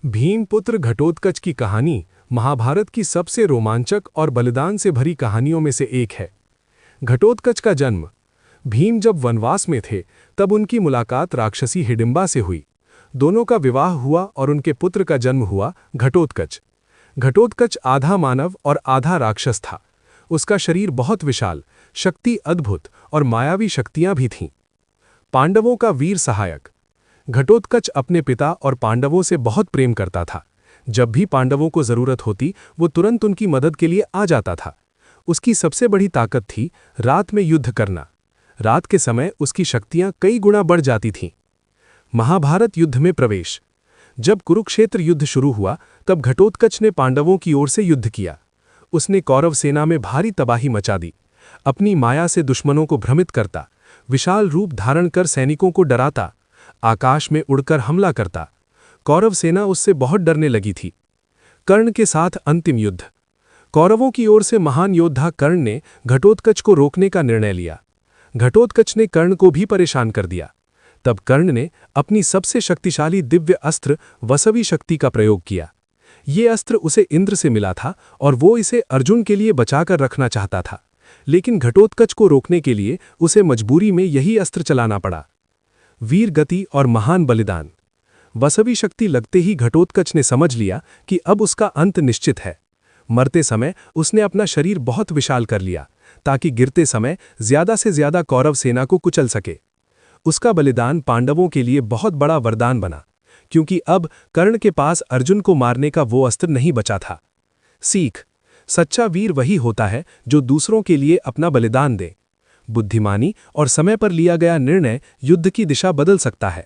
भीमपुत्र घटोत्कच की कहानी महाभारत की सबसे रोमांचक और बलिदान से भरी कहानियों में से एक है। घटोत्कच का जन्म। भीम जब वनवास में थे तब उनकी मुलाकात राक्षसी हिडिंबा से हुई। दोनों का विवाह हुआ और उनके पुत्र का जन्म हुआ घटोत्कच। घटोत्कच आधा मानव और आधा राक्षस था। उसका शरीर बहुत विशाल, शक्ति अद्भुत और मायावी शक्तियां भी थीं। पांडवों का वीर सहायक। घटोत्कच अपने पिता और पांडवों से बहुत प्रेम करता था। जब भी पांडवों को जरूरत होती वो तुरंत उनकी मदद के लिए आ जाता था। उसकी सबसे बड़ी ताकत थी रात में युद्ध करना। रात के समय उसकी शक्तियां कई गुना बढ़ जाती थीं। महाभारत युद्ध में प्रवेश। जब कुरुक्षेत्र युद्ध शुरू हुआ तब घटोत्कच ने पांडवों की ओर से युद्ध किया। उसने कौरव सेना में भारी तबाही मचा दी। अपनी माया से दुश्मनों को भ्रमित करता, विशाल रूप धारण कर सैनिकों को डराता, आकाश में उड़कर हमला करता। कौरव सेना उससे बहुत डरने लगी थी। कर्ण के साथ अंतिम युद्ध। कौरवों की ओर से महान योद्धा कर्ण ने घटोत्कच को रोकने का निर्णय लिया। घटोत्कच ने कर्ण को भी परेशान कर दिया। तब कर्ण ने अपनी सबसे शक्तिशाली दिव्य अस्त्र वसवी शक्ति का प्रयोग किया। ये अस्त्र उसे इंद्र से मिला था और वो इसे अर्जुन के लिए बचाकर रखना चाहता था, लेकिन घटोत्कच को रोकने के लिए उसे मजबूरी में यही अस्त्र चलाना पड़ा। वीर गति और महान बलिदान। वसवी शक्ति लगते ही घटोत्कच ने समझ लिया कि अब उसका अंत निश्चित है। मरते समय उसने अपना शरीर बहुत विशाल कर लिया ताकि गिरते समय ज्यादा से ज्यादा कौरव सेना को कुचल सके। उसका बलिदान पांडवों के लिए बहुत बड़ा वरदान बना, क्योंकि अब कर्ण के पास अर्जुन को मारने का वो अस्त्र नहीं बचा था। सीख। सच्चा वीर वही होता है जो दूसरों के लिए अपना बलिदान दे। बुद्धिमानी और समय पर लिया गया निर्णय युद्ध की दिशा बदल सकता है।